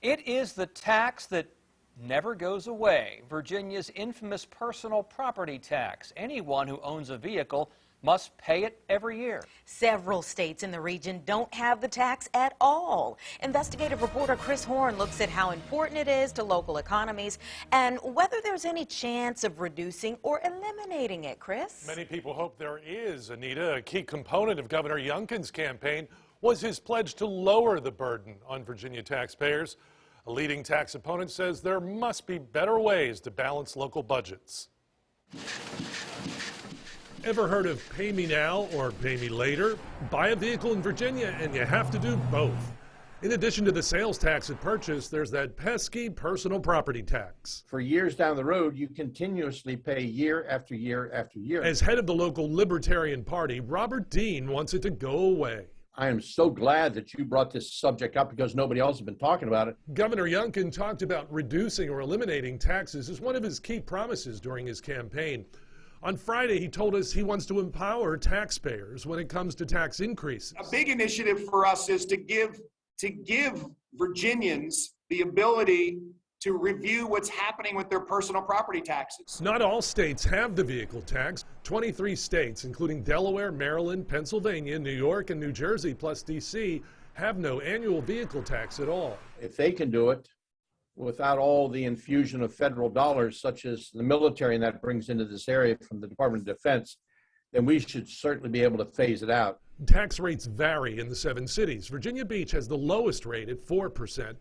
It is the tax that never goes away. Virginia's infamous personal property tax. Anyone who owns a vehicle must pay it every year. Several states in the region don't have the tax at all. Investigative reporter Chris Horne looks at how important it is to local economies and whether there's any chance of reducing or eliminating it. Chris? Many people hope there is, Anita. A key component of Governor Youngkin's campaign was his pledge to lower the burden on Virginia taxpayers. A leading tax opponent says there must be better ways to balance local budgets. Ever heard of pay me now or pay me later? Buy a vehicle in Virginia and you have to do both. In addition to the sales tax at purchase, there's that pesky personal property tax. For years down the road, you continuously pay year after year after year. As head of the local Libertarian Party, Robert Dean wants it to go away. I am so glad that you brought this subject up because nobody else has been talking about it. Governor Youngkin talked about reducing or eliminating taxes as one of his key promises during his campaign. On Friday, he told us he wants to empower taxpayers when it comes to tax increases. A big initiative for us is to give Virginians the ability to review what's happening with their personal property taxes. Not all states have the vehicle tax. 23 states, including Delaware, Maryland, Pennsylvania, New York, and New Jersey, plus D.C., have no annual vehicle tax at all. If they can do it without all the infusion of federal dollars, such as the military and that brings into this area from the Department of Defense, then we should certainly be able to phase it out. Tax rates vary in the 7 cities. Virginia Beach has the lowest rate at 4%.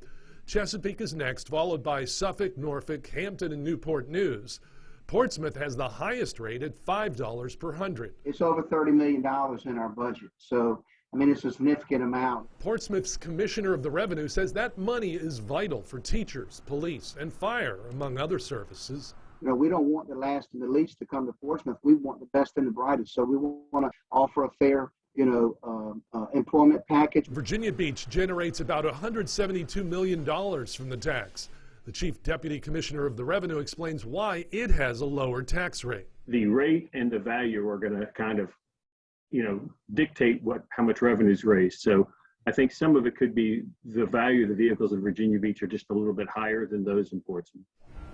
Chesapeake is next, followed by Suffolk, Norfolk, Hampton, and Newport News. Portsmouth has the highest rate at $5 per hundred. It's over $30 million in our budget, so I mean it's a significant amount. Portsmouth's Commissioner of the Revenue says that money is vital for teachers, police, and fire, among other services. You know, we don't want the last and the least to come to Portsmouth. We want the best and the brightest, so we want to offer a fair employment package. Virginia Beach generates about $172 million from the tax. The Chief Deputy Commissioner of the Revenue explains why it has a lower tax rate. The rate and the value are going to kind of, dictate how much revenue is raised. So I think some of it could be the value of the vehicles in Virginia Beach are just a little bit higher than those in Portsmouth.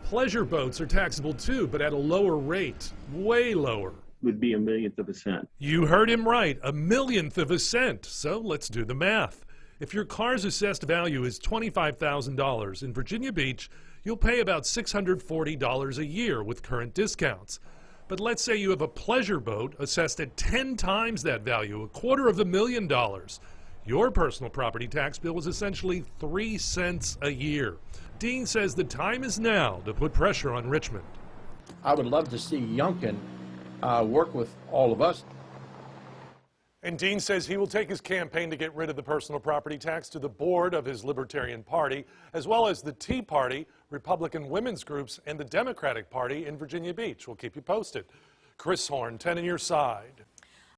Pleasure boats are taxable too, but at a lower rate, way lower. Would be 1/100,000 of a cent. You heard him right, 1/1,000,000 of a cent. So let's do the math. If your car's assessed value is $25,000 in Virginia Beach, you'll pay about $640 a year with current discounts. But let's say you have a pleasure boat assessed at 10 times that value, $250,000. Your personal property tax bill is essentially 3 cents a year. Dean says the time is now to put pressure on Richmond. I would love to see Youngkin work with all of us. And Dean says he will take his campaign to get rid of the personal property tax to the board of his Libertarian Party, as well as the Tea Party, Republican women's groups, and the Democratic Party in Virginia Beach. We'll keep you posted. Chris Horne, 10 on your side.